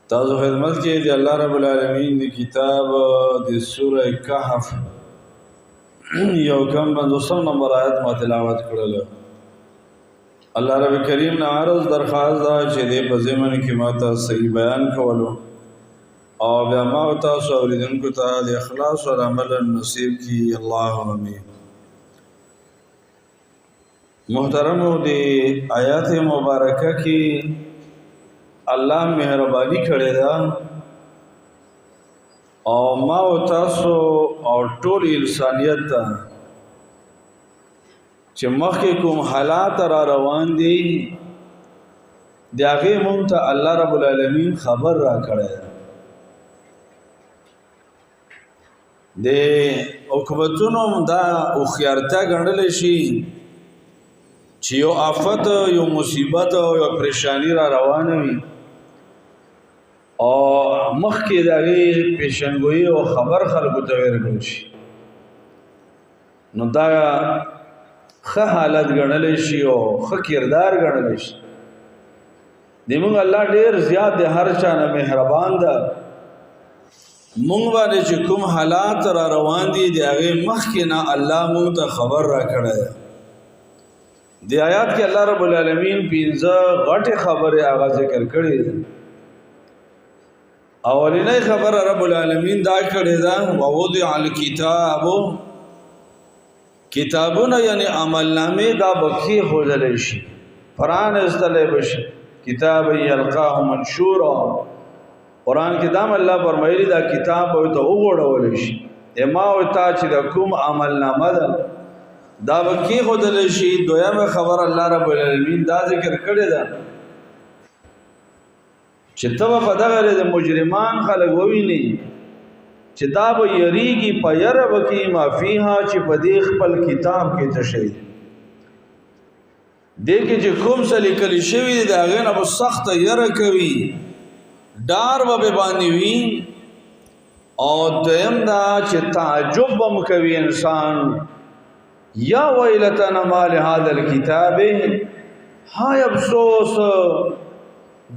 تاسو خدمت کې دی الله رب العالمین دی کتاب دی سوره کهف یو کم 200 نمبر آیت ما تلاوت کړل. الله رب کریم نه عرض درخواست دا چې دې په زمن کې ماته صحیح بیان کولو او بیا ما تاسو اوریدونکو ته د اخلاص او عمل نصیب کی اللهم امين. محترمو دی آیات مبارکه کې الله مهرباني کړی دا او ما او تاسو او ټول انسانیت ته چې مخکې کوم حالات را روان دي د هغې مونږ ته الله رب العالمین خبر را کړی د حکومتونو دا هوښیارتیا ګڼلی شي چې یو آفت یو مصیبت یو پریشانی را روانه وي او مخکې د هغې پیشنګویي او خبر خلکو ته ورکړل شي نو دا ښه حالت ګڼلی شي او ښه کردار ګڼلی شي. زموږ الله ډېر زیات د هر چا نه مهربان ده. مونږ باندې چې کوم حالات را روان دي د هغې مخکې نه الله مونږ ته خبر را کړی ده. د آیات کې الله رب العالمین 15 غټې خبرې هغه ذکر کړي دي. اولینی خبر رب العالمین دا کړی دا ووضع الکتاب کتابونه یعنی عمل نامه دا بکی خوځلی شي قرآن استلی بشي کتاب یلقاه منشورا. قرآن کې دام الله فرمایلی دا کتاب به ته وغوړولی شي اما او تا چې د کوم عمل نامه ده دا بکی خوځلی شي. دویمه خبر الله رب العالمین دا ذکر کړی ده چې ته په دغه د مجرمان خلک وویني چې دا به یریږي په یره به کې ما فیها چې په دې خپل کتاب کې څه شی دې کې چې کوم څه لیکل شوي دي د هغې نه به سخته یره کوي ډار به باندې وي او دویم دا چې تعجب به م کوي انسان یا ویلتنا ما لهذا الکتاب هاي افسوس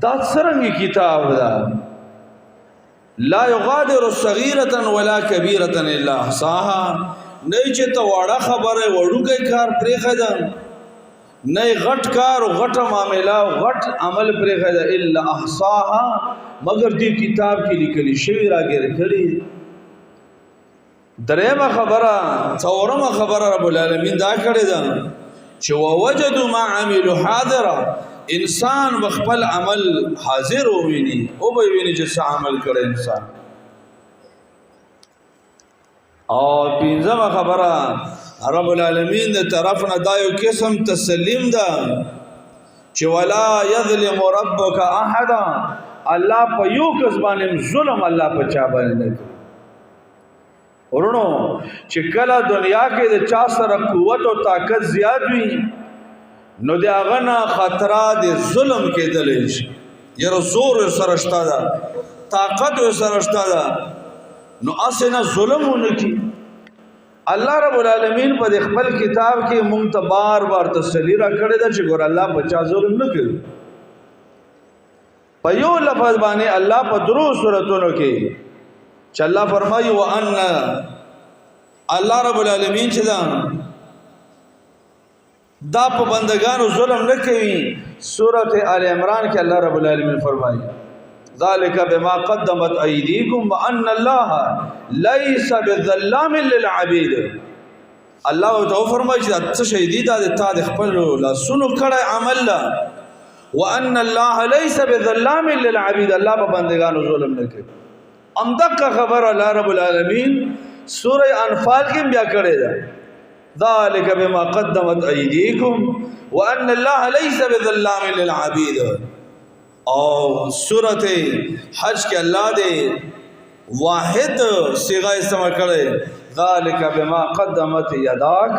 دا څرنګه کتاب ده لا یغادر صغیرة ولا کبیرة الا احصاها. نه چې ته واړه خبره وړوکی کار پرېښده نه غټ کار او غټه معامله او غټ عمل پرېښده الا احصاها مگر دې کتاب کې لیکلي شوي راګیر کړي. درېمه خبره څلورمه خبره رب العالمین دا کړې ده چې ووجدوا ما عملوا حاضرا. انسان بخپل عمل حاضر وویني او به ویني چې څه عمل کړی انسان. او پنځمه خبره رب العالمین د طرف نه دا یو قسم تسلیم ده چې ولا یظلم ربک احدا. الله په یو کس باندې ظلم الله په چا باندې نه کوي. ورونو چې کله دنیا کې د چا سره قوت او طاقت زیات وي نو د هغه نه خطره د ظلم کېدلی شي. یاره زور ورسره شته ده طاقت ورسره شته ده نو هسې نه ظلم ونه کړي. الله رب العالمین په د خپل کتاب کې مونږ ته بار بار تسلي را کړې ده چې ګوره الله په چا ظلم نه کوي. په یو لفظ باندې الله په درو صورتونو کې چې الله فرمایي وان الله رب العالمین چې دا په بندگانو ظلم نه کوي. سورۃ آل عمران کې الله رب العالمین فرمایي ذالک بما قدمت ایدیکم وان الله لیس بظلام للعبید. الله تو فرمایي چې څه شی دی دا تا د خپل لاسونو کړه عمل لا وان الله لیس بظلام للعبید. الله په بندگانو ظلم نه کوي. امدقه خبر الله رب العالمین سورہ انفال کې بیا کړی ده ذالک بما قدمت ایدیکم وان الله لیس بظلام للعبید. او سورۃ حج کې الله دې واحد صيغه استعمال کړي ذالک بما قدمت یداک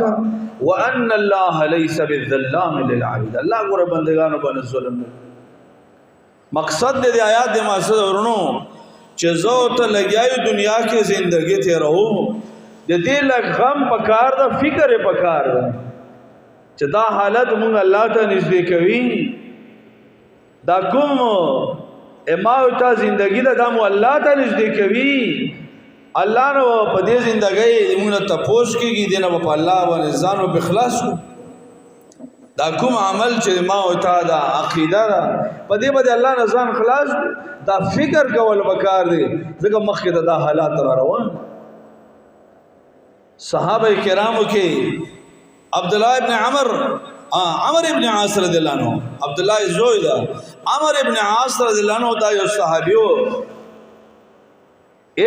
وان الله لیس بظلام للعبید. الله ګور بندگانو باندې ظلم نه. مقصد دې آیات دې مقصد ورونو چې زه ته لګیاو دنیا کې زندگی تیرو د دې لږ غم پکار ده فکر پکار ده چې دا حالت مونږ الله ته نږدې کوي دا کوم ما تا زندگی دا دمو الله ته نږدې کوي الله نو په دې زندګۍ موږ ته تپوس کېږي دینه په الله باندې ځان او بخلاص کو دا کوم عمل چې ما او تا دا عقیده ده په دې باندې الله نه ځان خلاص دا فکر کول وکړ دي ځکه مخکې دا حالات را روان صحابه کرامو کې عبد الله ابن عمر ابن عاص رضی الله عنه عبد الله زوی دا عمر ابن عاص رضی الله عنه دا یو صحابیو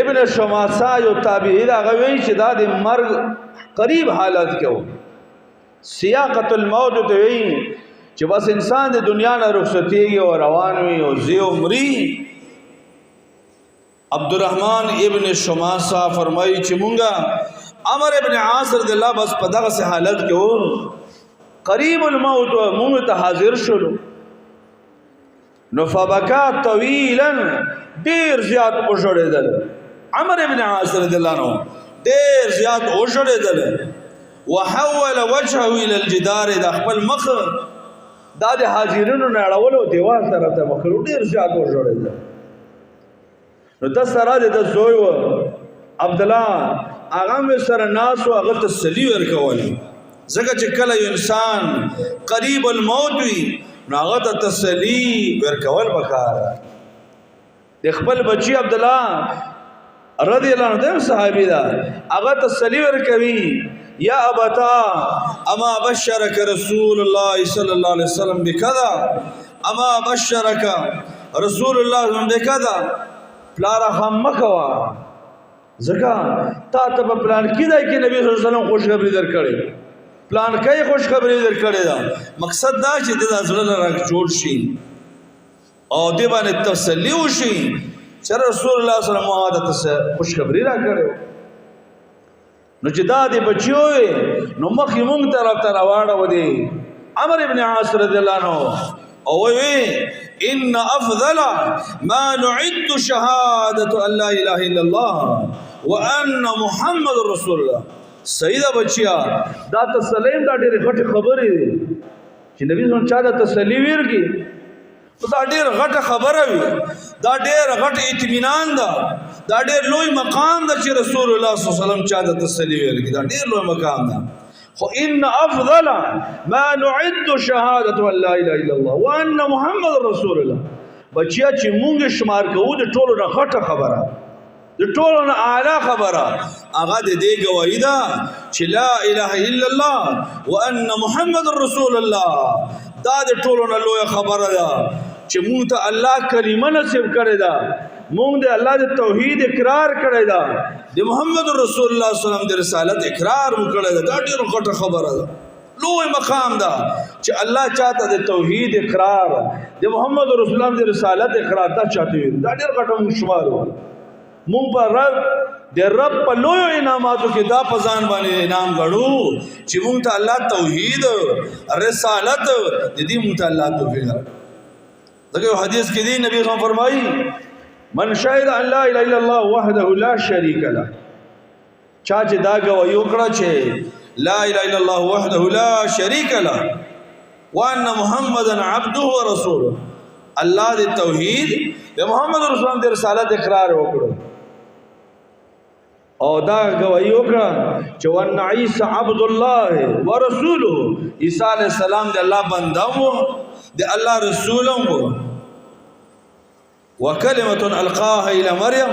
ابن شماسا یو تابعی دا غوی چې دا د مرګ قریب حالت کې و سیاقت الموت ته وی چې بس انسان د دنیا نه رخصتیږي او روان وي او زیو مري عبدالرحمن ابن شماسا فرمایي چې مونږه عمر ابن عاص رضی الله بس په دغه حالت کې و قریب الموت مونږ ته حاضر شولو نو فبکا طویلا ډیر زیات وشړېدل عمر ابن عاص رضی الله عنه ډیر زیات وشړېدل وحول وجهه الى الجدار د خپل مخ دا د حاضرینو نه اړولو دیوال طرف ته مخ ډیر زیات وشړېدل نو د سره د زوی و عبد الله هغه سره ناس او هغه تسلی ورکول ځکه چې کله انسان قریب الموت وي نو هغه ته تسلی ورکول وکړ د خپل بچی عبد الله رضی الله عنه صحابي دا هغه تسلی ورکوي یا ابتا اما بشرك رسول الله صلى الله عليه وسلم بكذا اما بشرك رسول الله بكذا پلار هم مکوا ځکه تا ته په پلان کې دی کې نبی صلی الله علیه وسلم خوشخبری درکړي پلان کوي خوشخبری درکړي دا مقصد دا چې د ځړل راک جوړ شي او دې باندې تسلی وشي چې رسول الله صلی الله علیه وسلم خوشخبری راکړي نو چې دا دې بچیو نو مخې مونږ طرف ته راوړو دي عمر ابن عاص رضی الله عنه او وی ان افضل ما نعد شهاده ان لا اله الا الله وان محمد رسول الله سیدہ بچیا دا تسلیم دا ډېر غټه خبره دي چې نبی څنګه چا دا تسلی ورکی دا ډېر غټه خبره وي دا ډېر غټ اطمینان ده دا ډېر لوی مقام ده چې رسول الله صلی الله علیه وسلم چا دا تسلی ورکی دا ډېر لوی مقام ده خو ان افضل ما نعد شهاده ان لا اله الا الله وان محمد رسول الله بچیا چې مونږ شمار کوو د ټولو نه غټه خبره د ټولو نه اعلی خبره هغه د دې گواهی ده چې لا اله الا الله وان محمد رسول الله دا د ټولو نه لوی خبره ده چې مونږ ته الله کلمه نصیب کړی ده مونږ د الله د توحید اقرار کړی ده د محمد رسول الله صلی الله علیه وسلم د رسالت اقرار وکړی ده دا ډېر غټه خبره ده لوی مقام ده چې الله چاته د توحید اقرار د محمد رسول الله د رسالت اقرار دا چاته وي دا ډېر غټه شمار مونږ په رب د رب په لوی انعاماتو کې دا په ځان باندې انعام غړو چې مونږ ته الله توحید رسالت د دې مونږ ته الله توفیق دغه حدیث کې دی نبی صلی فرمایي من شهد ان لا اله الا الله وحده لا شريك له چا چې دا گواهی وکړه چې لا اله الا الله وحده لا شريك له وان محمدا عبده ورسوله الله د توحید د محمد رسول الله د رسالت اقرار وکړو او دا گواہی وکړه چې وان عیسی عبد الله ورسوله عیسی علیہ السلام د الله بنده وو د الله رسول وو وکلمه القاها الى مریم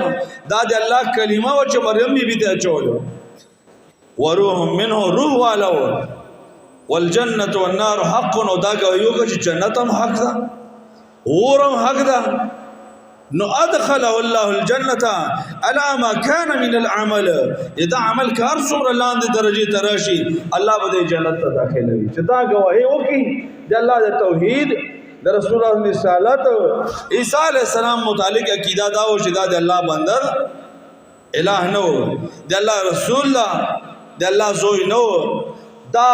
دا د الله کلمه و چې مریم بي ته چولو وروح منه روح والو والجنه والنار حق او دا گواہی وکړه چې جنت هم حق ده ورم حق ده نو ادخله الله الجنه على ما كان من العمل اذا عمل کار څومره لاندې درجه تراشي الله به جنت ته داخلوي چې دا گواهی وکي د الله د توحید د رسول الله رسالت عیسی علیہ السلام متعلق عقیده دا او چې دا د الله بندر الہ نو د الله رسول الله د الله زوی نو دا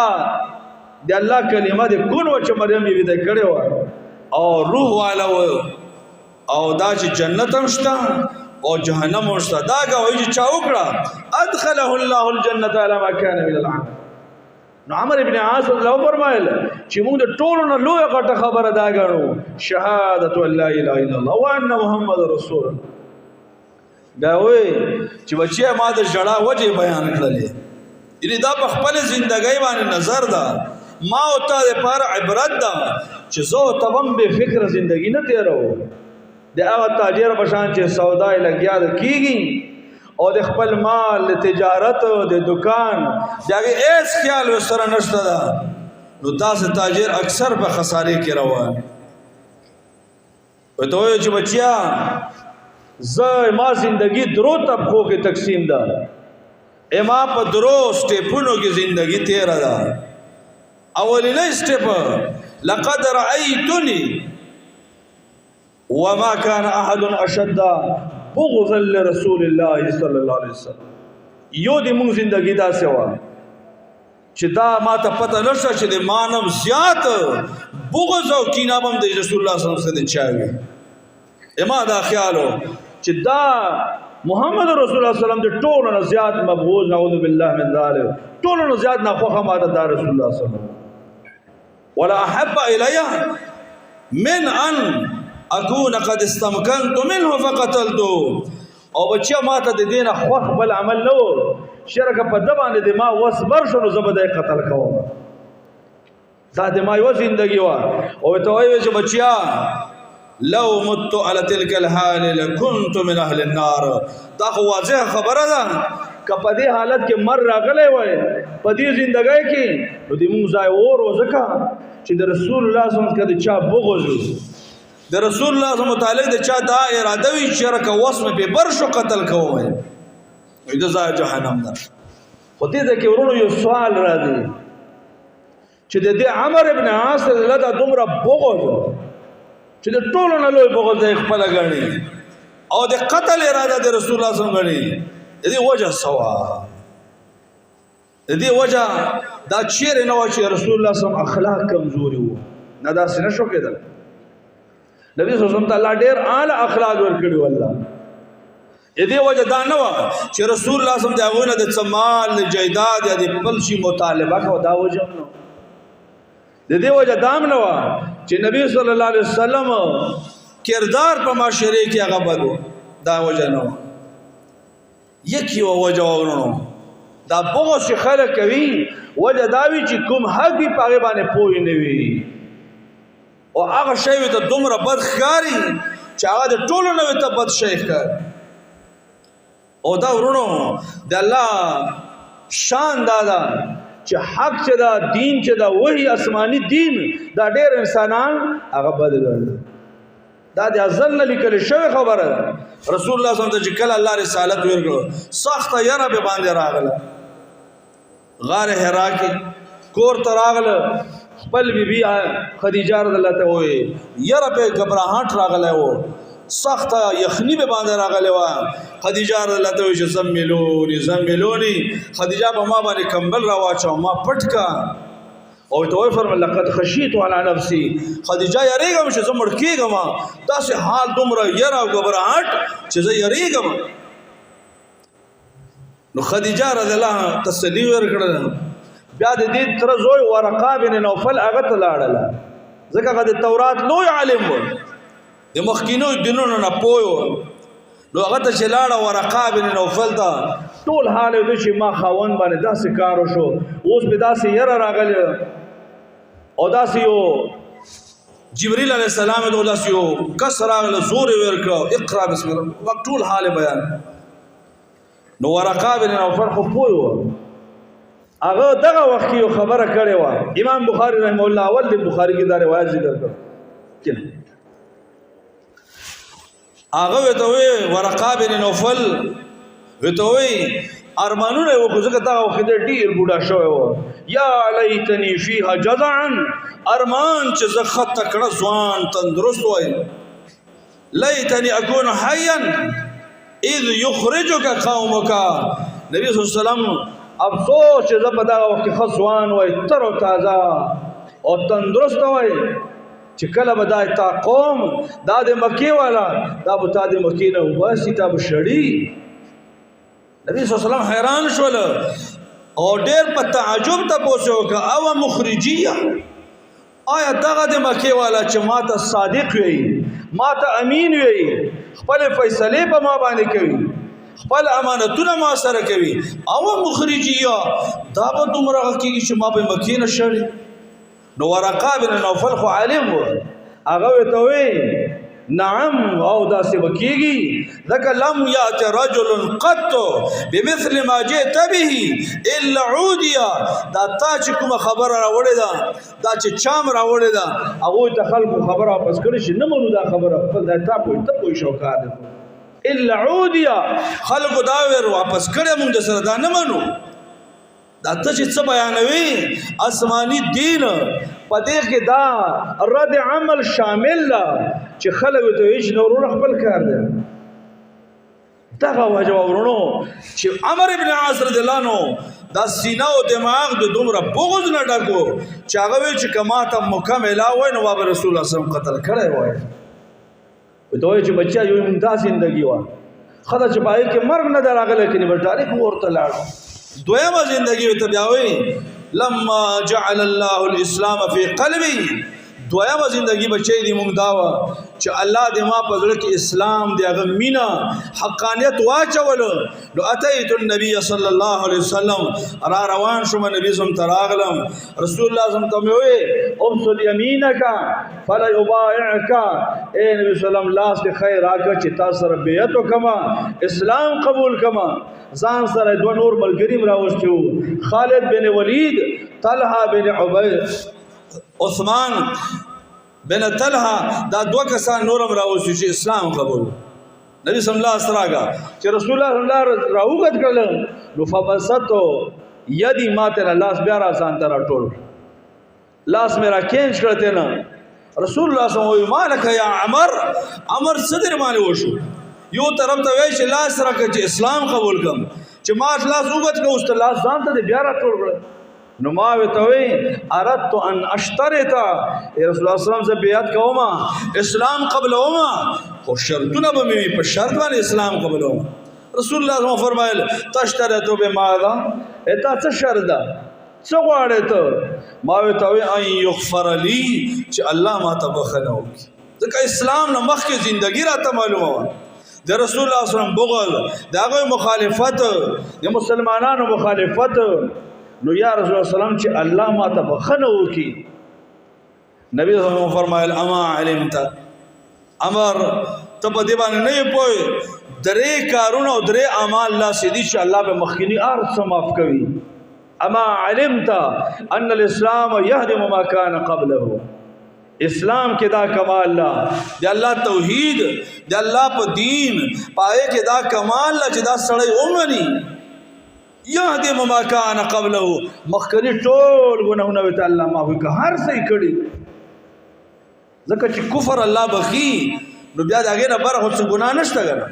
د الله کلمه د کون و چې مریم یې د کړو او روح والا او دا چې جنت هم شته او جهنم هم شته دا گواهی چې چا وکړه ادخله الله الجنه على ما كان من العمل نو عمرو ابن عاص الله فرمایل چې موږ د ټولو نه لویه غټه خبره دا ګڼو شهادت ان لا اله الا الله وان محمد رسول الله. دا وایي چې بچیا ما د ژړا وجه بیان کړلې، یعنی دا په خپل ژوندۍ باندې نظر ده، ما او تا لپاره عبرت ده چې زه ته هم بې فکره زندگی نه تیرو. د هغه تاجر په شان چې سودا یې لګیا کېږي او د خپل مال د تجارت د دکان د هغې هېڅ خیال ورسره نشته ده، نو داسې تاجر اکثر په خسارې کې روان. ورته وایي چې بچیا ما زندگی درو طبقو کې تقسیم ده، ما په درو سټیپونو کې زندگی تیره ده. اولنی سټیپ لقد رأیتنی وما كان احد اشد بغضا لرسول الله صلی الله علیه وسلم. یو د مونږ زندگی دا سوا چې دا ما ته پته نشته چې د مانم زیات بغض او کینه هم د رسول الله صلی الله علیه وسلم چاوي. ما دا خیالو چې دا محمد رسول الله صلی الله علیه وسلم د ټولو نه زیات مبغوض، نعوذ بالله من ذلک، ټولو نه زیات ناخوښه ماته دا رسول الله صلی الله علیه وسلم. ولا احب الي من ان اكون قد استمكنت منه فقتلته. او بچیا ماته د دینه خوښ بل عمل نه و، شرک په ده باندې د ما وس بر شو نو زه به دی قتل کوم. دا د ما یوه زندګي وه. او ورته وایي چې بچیا لو مت على تلك الحال لكنت من اهل النار. دا خو واضح خبره ده که په دې حالت کې مر راغلی وای په دې زندګۍ کې نو د مونږ ځای اور و، ځکه چې د رسول الله صلی الله علیه وسلم د چا بغض د رسول الله صلی الله متعلق د چا دا اراده وي چې رکه وس مې په بر شو قتل کوم وای د ځای جهنم ده. خو دې ته کې ورونو یو سوال راځي چې د دې عمرو ابن عاص له دا دومره بغض چې د ټولو نه لوی بغض دی خپله ګڼي او د قتل اراده د رسول الله صلی الله علیه وسلم ګڼي. د دې وجه سوا د دې وجه دا چیرې نه وه چې رسول الله صلی الله علیه وسلم اخلاق کمزوري وو، نه داسې نه شو کېدل. نبی صلی الله علیه وسلم ته الله ډېر اعلی اخلاق ورکړي والله. د دې وجه دا نه وه چې رسول الله صلی الله علیه وسلم د هغوی نه د څه مال د جایداد یا د خپل شي مطالبه کوه، دا وجه هم نه. د دې وجه دا هم نه وه چې نبی صلی الله علیه وسلم کردار په معاشرې کې هغه بد و، دا وجه نه وه. یکی و وجه ورونو دا بغض چې خلک کوي وجه دا وي چې کوم حق وي په هغې باندې پوه نه وي او هغه شی ورته دومره بد ښکاري چې هغه د ټولو نه ورته بد شی ښکاري. او دا ورونو د الله شان دا ده چې حق چې دا دین چې دا وحي آسماني دین دا ډېر انسانان هغه بد ګڼي. دا د ازل نه لیکل شوې خبره ده. رسول الله صلی الله علیه وسلم چې کله الله رسالت ورکړو سخته یره به باندې راغله، غار حرا کې کور ته راغله، خپل بیبي خدیجه رضی الله ته وایي یره په غبرهاټ راغلی و، سخته یخني به باندې راغلی وه. خدیجه رضی الله ته وایي چې زملوني زملوني، خدیجه په ما باندې کمبل راواچوه، ما پټ کا. او ته وایي فرمایل لقد خشیت علی نفسی، خدیجه یریږم چې زه مړ کېږم، داسې حال دومره یره او غبرهاټ چې زه یریږم. نو خدیجه رضی الله تسلي ورکړله. بیا د دې تره زوی ورقه بن نوفل هغه ته لاړله، ځکه هغه د تورات لوی عالم و، د مخکینو دینونو نه پوه و. نو هغه ته چې لاړه ورقه بن نوفل ته ټول حال یې چې ما خاوند باندې داسې کار وشو، اوس به داسې یره راغلی او داسې یو جبریل علیه السلام ته داسې یو کس راغله، زور یې ورکړه اقرا بسم الله، ټول حال بیان. نو ورقه بن نوفل خو پوه و، هغه دغه وخت یو خبره کړې وه. امام بخاری رحمه الله اول د بخاری کې دا روایت ذکر کړ. هغه ورته وایي ورقه بن نوفل ورته وایي ارمانونه یې وکړو، ځکه دغه وخت ډېر بوډا شوی و. یا لیتنی فیها جزعا، ارمان چې زه ښه تکړه ځوان تندرست وای. لیتنی اکون حیا اذ یخرجک قومک، نبی صلی الله علیه وسلم افسوس چې زه په دغه وخت کې ښه ځوان وای، تر و تازه او تندرست وای، چې کله به دا تا قوم دا د مکې والا دا به تا د مکې نه وباسي، تا به شړي. نبی صلی الله علیه وسلم حیران شول، او ډېر په تعجب تپوس وکړه او مخرجیه آیا دغه د مکې والا چې ما ته صادق وي ما ته امین وي خپل فیصلې په ما باندې کوي خپل امانتونه ما سره کوي او مخرجیه دا به دومره کېږي چې ما به مکې نه شړي نو ورقه بن نوفل خو عالم و هغه ورته وی نعم او داسې وکیږي ځکه لم یات رجل قط بمثل ما جئت به الا عودیا دا تا چې کومه خبره راوړې ده دا چې چام راوړې ده هغوی ته خلکو خبره واپس کړي چې نه منو دا خبره خپل دا ته پوه شوکار ده الا عودیا خلکو دا ور واپس کړي موږ د سره دا نه منو دا ته چې څه بیانوي آسماني دین په دې کې دا رد عمل شامل ده چې خلک ته هیڅ نور خپل کار دی دغه وجه ورونو چې عمر ابن عاص رضی الله عنه دا سینه او دماغ د دومره بغض نه ډکو چې هغه وی چې کما ته مکمل وای نو باب رسول الله صلی الله علیه وسلم قتل کړی وای دوی چې بچا یو ممتاز زندگی و خدای چې پای کې مرګ نه دراغله کې نه تاریخ ورته لاړو دویمه زندگی ته بیا وی لما جعل الله الاسلام في قلبي دویمه زندگی بچی دی مونږ داوا چې الله دې ما په زړه کې اسلام دی هغه مینا حقانیت واچول نو اتیت النبي صلی الله علیه وسلم را روان شوم نبی سم تراغلم رسول الله سم ته وی ابسل یمینک فلا یبایعک اے نبی سلام لاس کې خیر راکړه چې تاسو سره بیعت وکما اسلام قبول کما ځان سره دوه نور ملګری راوستو خالد بن ولید طلحه بن عبید عثمان بن طلحه دا دوه کسان نورم راوستو چې اسلام قبول نبی صلی الله علیه وسلم چې رسول الله صلی الله علیه وسلم راوغت کړل نو فبسطو یدی ماته لاس بیا را ځان تر ټول لاس میرا کینچ کړته نه رسول الله صلی الله علیه وسلم مالک یا عمر صدر باندې وشو یو طرف ته وای چې لاس راکړه چې اسلام قبول کم چې ما لاس وغت کو است لاس ځان ته بیا را ټول کړ نو ما وته وی اردت ان اشترط رسول الله صلی الله علیه وسلم بیعت کوما اسلام قبلوما خو شرطونه به می په شرط باندې اسلام قبلوما رسول الله صلی الله علیه وسلم فرمایل تشترط بماذا اته څه شرط ده څه غواړې ته ما وته وی ان یغفر لی چې الله ما ته بخنه وکړي ځکه اسلام نه مخکې ژوندۍ راته معلومه و د رسول الله صلی الله علیه وسلم بغض دغه مخالفت د مسلمانانو مخالفت نو یا رسول الله سلام چې الله ما ته بخنه وکي نبی صلی الله علیه وسلم فرمایل اما علمت امر ته په دې باندې نه پوي درې کارونه او درې اعمال الله سيدي چې الله به مخکینی ارث معاف کوي اما علمت ان الاسلام يهدم ما كان قبله اسلام کې دا کمال الله دی الله توحید دی الله په دین پای کې دا کمال الله چې دا سړی اومني یهدم ما کان قبله مخکنی ټول ګناهونه وت الله ما وکړه هر څه کړي ځکه چې کفر الله بخي نو بیا داګه نه بر هڅ ګناه نشته ګنه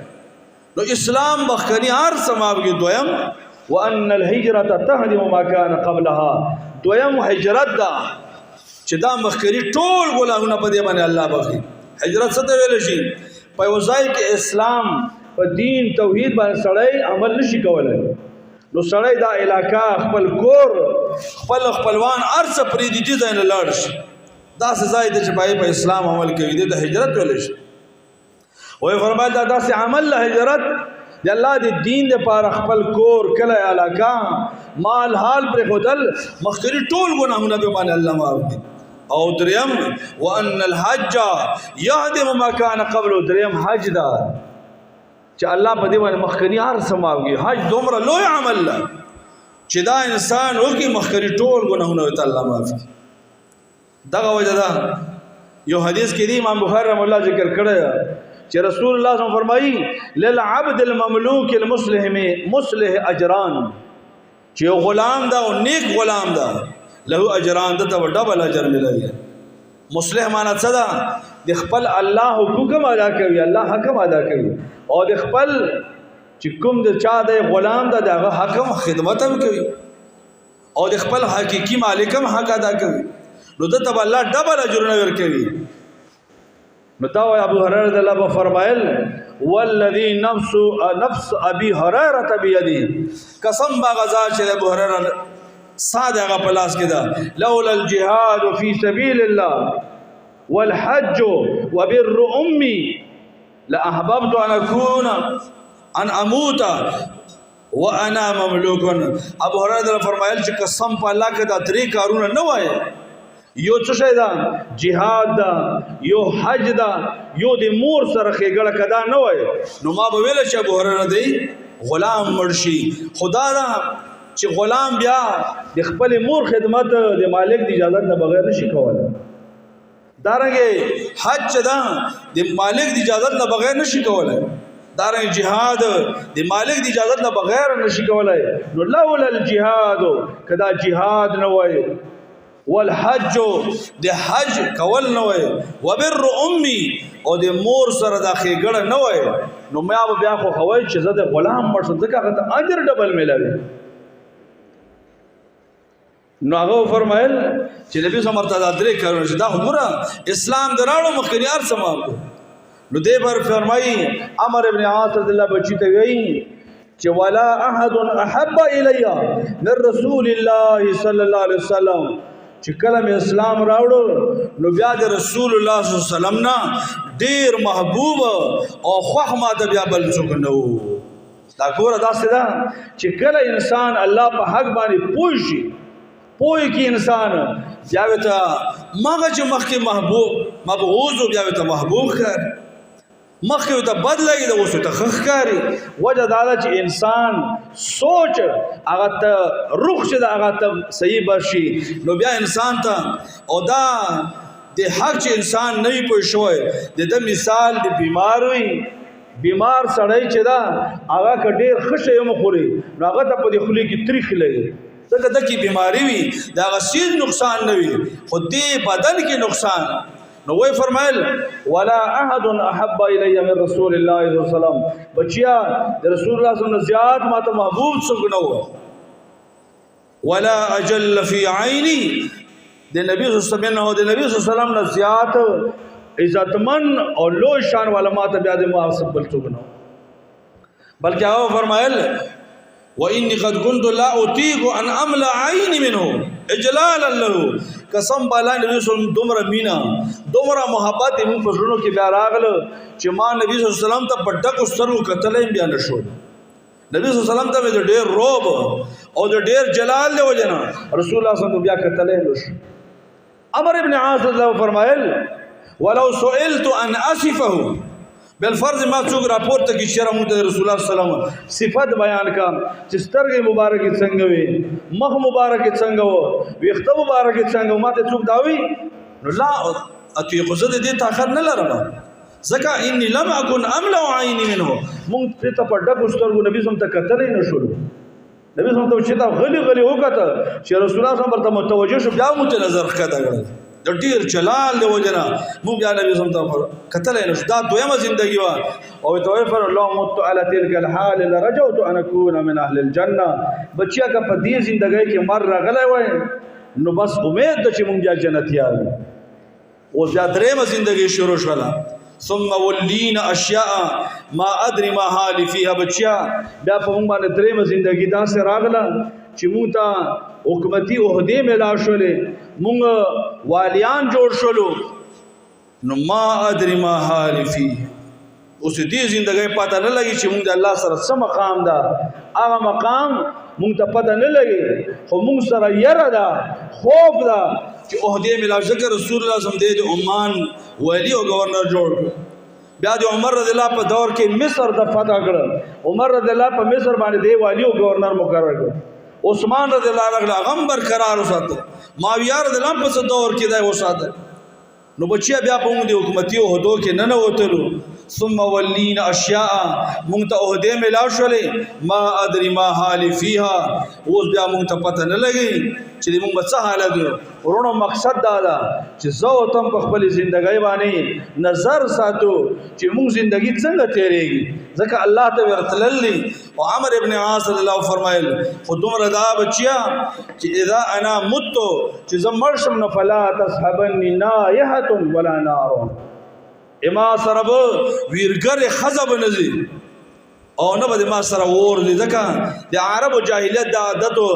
نو اسلام مخکنی هر څه ما وکړي دویم وان الهجره تهدم ما كان قبلها دویم هجرت دا چې دا مخکنی ټول ګناهونه په دې باندې الله بخي هجرت څه ته ویل شي په وځای کې اسلام په دین توحید باندې سړی عمل نشي کولای نو سړی دا علاقہ خپل کور خپل خپلوان ارڅ پرې دي ځای نه لاړ شي دا سزا دې چې په اسلام عمل کوي دې ته هجرت ویل شي وې فرمایل دا داسې عمل له هجرت دی الله دې دین لپاره خپل کور کله علاقہ مال حال پر خدل مخکري ټول ګناهونه به باندې الله معاف کړي او دریم وان الحج يهدم ما كان قبل دریم حج دا چې الله په دې باندې مخکنی هر سماوږي حج دومره لوی عمل لا چې دا انسان وکي مخکنی ټول ګناهونه وت الله معاف کړي دغه وجه دا یو حدیث کې دی امام بخاری رحم الله ذکر کړی چې رسول الله صلی الله علیه وسلم فرمایي للعبد المملوک المصلح اجران چې غلام دا او نیک غلام دا له اجران ته ډبل اجر ملوي مصلح معنی څه ده د خپل الله حکم ادا کوي الله حکم ادا کوي او د خپل چې کوم د چا د غلام دا دغه حکم خدمت هم کوي او د خپل حقيقي مالک هم حق ادا کوي نو د تب الله ډبل اجرونه ورکوي متاو ابو هريره رضی الله عنه فرمایل والذي نفس ابي هريره بيدي قسم باغزا چې ابو هريره صادقه پلاس کې دا لولا الجهاد في سبيل الله والحج وبر امي لاحببت ان اكون ان اموت وانا مملوك. ابو هريره فرمایل چې قسم په الله کې دا درې کارونه نه وای، یو څه شي دا jihad دا، یو حج دا، یو د مور سره خېګړه کدا نه وای. نو ما به ویل چې ابو هريره دی غلام مرشي خدا دا چې غلام بیا د خپل مور خدمت د مالک د اجازه نه بغیر نشي کولای. دارنګه حج دا د مالک د اجازه نه بغیر نشي کولای. دارنګه jihad د مالک د اجازه نه بغیر نشي کولای. نو لولا الجهاد کدا jihad نه وای، والحج د حج کول نه وای، وبر امي او د مور سره د خېګړه نه وای. نو ما بیا خو خوای چې زه د غلام مرشد ځکه هغه اجر ډبل ملوي. نو هغه فرمایل چې نبی صلی الله علیه وسلم کارونه چې دا وګوره اسلام دراړو مخکنیار سمام. نو دې پر فرمایي عمر ابن عاص رضی الله بچی ته وی چې ولا احد احب الي من رسول الله صلی الله علیه وسلم، چې کله اسلام راوړو نو بیا د رسول الله صلی الله علیه وسلم نه ډیر محبوب او خوښ ماته بیا بل څوک نه وو. دا ګوره داسې ده چې کله انسان الله په حق باندې پوه شي، پوه کې انسان بیا ته مغه چې مخکې محبوب مبغوض بیا ته محبوب ښکاري، مخکې ته بد لګي د اوس ته ښه ښکاري. وجه دا ده چې انسان سوچ هغه ته روح چې د هغه ته صحیح بشي. نو بیا انسان ته او دا د حق چې انسان نه وي پوه شوی د ده مثال د بیمار وي. بیمار سړی چې دا هغه که ډېر ښه شی وخوري نو هغه ته په دې خولې کې تریخ لګي، ځکه ده کې بیماري وي د هغه سیز نقصان نه وي خو دې بدن کې نقصان. نو وی فرمایل ولا احد احب الی من رسول الله صلی الله علیه وسلم، بچیا د رسول الله صلی الله علیه وسلم زیات ماته محبوب څوک نه و. ولا اجل فی عینی، د نبی صلی الله علیه وسلم او د نبی صلی الله علیه وسلم نه زیات عزتمن او لوی شان والا ماته بیا د محاسب بل څوک نه. بلکې هغه فرمایل وإني قد كنت لا أطيق أن أملأ عيني منه إجلالا له. قسم بالا نبی صلی الله علیه وسلم دومره مینا دومره محبت موږ په زړونو کې بیا راغله چې ما نبی صلی الله علیه وسلم ته په ډکو سترګو کتلی بیا نه شو. نبی صلی الله علیه وسلم ته د ډېر روب او د ډېر جلال دی وجه نه رسول الله صلی الله علیه وسلم بیا کتلی نه شو. عمر ابن عاص رضی الله فرمایل ولو سئلت ان اصفه بالفرض ما څوک راپورته کې چې موږ د رسول الله صلی الله علیه وسلم صفات بیان کا چې سترګې مبارکې څنګه وي، مخ مبارکې څنګه وو، ویښته مبارکې څنګه، ما ته څوک دا وي نو لا اطيق زه دې طاقت نه لرم ځکه اني لم اكن املا عيني منه. موږ ته په ډکو سترګو نبی صلی الله علیه وسلم ته کتلی نه شو. نبی صلی الله علیه وسلم چې دا غلي غلي وکړه چې رسول الله صلی الله علیه وسلم ته متوجه شو بیا مو ته نظر ښکته کړل د ډیر جلال دی وجنا موږ بیا نبی صلی الله علیه وسلم کتلی نه شو. دا دویمه زندگی وه او توفر الله مت على تلك الحال لرجوت ان اكون من اهل الجنه. بچیا که په دې زندګۍ کې مر راغلی وای نو بس امید ده چې موږ بیا جنتیان یو. اوس بیا درېیمه زندګي شروع شوله ثم ولین اشیاء ما ادري ما حال فيها. بچیا بیا په موږ باندې درېیمه زندګي داسې راغله چې موږ ته حکومتي عہدې ملاو شولې، موږ والیان جوړ شولو. نو ما ادري ما حال فيه. اوس دې زندګۍ پته نه لګي چې موږ د الله سره څه مقام ده، هغه مقام موږ ته پته نه لګي خو موږ سره یره ده، خوف ده چې عہدې ملاو. ذکر رسول الله صلی الله علیه وسلم د عمان ولی او گورنر جوړ کړ. بیا د عمر رضی الله په دور کې مصر د فتح کړ. عمر رضی الله په مصر باندې دی والی او گورنر مقرر کړ. عثمان رضی الله عنه هغه برقرار وساته. معاویه رضی الله عنه په دور کې دی وساته. نو بچیا بیا په موږ د حکومتي عہدو کې نه وتلو. ثم ولین اشیاء موږ ته عہدې ملاو شولې ما ادري ما حال فيها. اوس بیا موږ ته پته نه لګي چې موږ به څه حالت یو. ورونو مقصد دا ده چې زه او تم په خپل زندګۍ باندې نظر ساتو چې موږ زندگی څنګه تیریږي ځکه الله ته ورتللی. او عمر ابن عاص رضی الله فرمایل خو دومره دا بچیا چې اذا انا مت چې زه مړ شم نو فلا تصحبني نایحة ولا نار. اما سره به ویرګر خزه به نزي او نه به ما سره ور دي ځکه د عربو جاهلیت د عادتو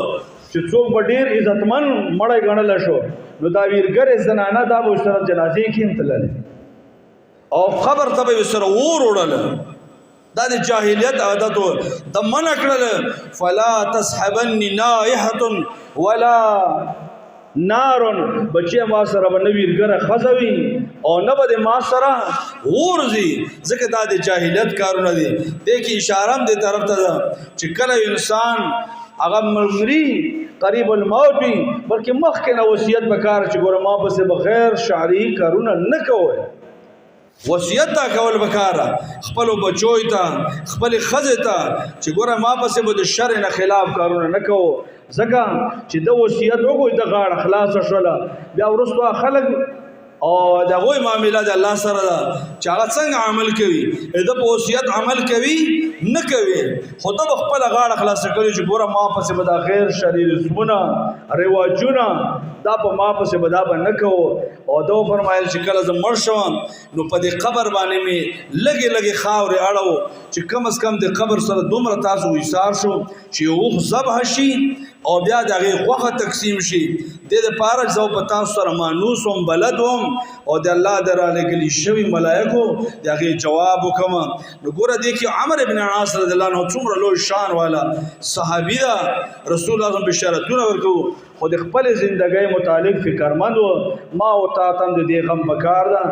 چې څوک به ډېر عزتمن مړی ګڼلی شو نو دا ویرګرې زنانه دا به سره جنازې کې هم تللې او قبر ته به یې سره ور وړله دا د جاهلیت عادتو د منع کړل فلا تصحبني نائحة ولا نار بچی ما سره به نه ویرګره ښځه وي او نه به د ما سره غورځي ځکه دا د جاهلیت کارونه دي دې کې اشاره هم دې طرف ته ده چې کله انسان هغه مري قریب الموت وي بلکې مخکې نه وصیت پکار چې ګوره ما پسې بغیر شعري کارونه نه کوئ وصیت تا کول بکاره خپل بچوي ته خپل خزه ته چې ګوره ما پسې به د شر نه خلاف کارونه نه کوو ځکه چې د وصیت وګوي د غاړه خلاص شوله بیا وروسته خلک او د هغوی معامله د الله سره ده چې هغه څنګه عمل کوي د په وصیت عمل کوي نه کوي خو ته به خپله غاړه خلاصه کړي چې ګوره ما پسې به دا غیر شرعي رسمونه رواجونه دا په ما پسې به دا به نه کوو او دا وفرمایل چې کله زه مړ شوم نو په دې قبر باندې مې لږې لږې خاورې اړوو چې کم از کم د قبر سره دومره تاسو ویثار شو چې یو اوښ ذبح شي او بیا د هغې غوښه تقسیم شي دې دپاره چې زه په تاسو سره مانوس وم بلد وم او د الله د رالېږلي شوي ملایکو د هغې جواب وکړم نو ګوره دې کې عمر بن عاص رضی الله عنه څومره لوی شان والا صحابي ده رسول الله بشارتونه ورکوو خو د خپلې زندګۍ متعلق فکرمند و ما او تا ته هم د دې غم پکار ده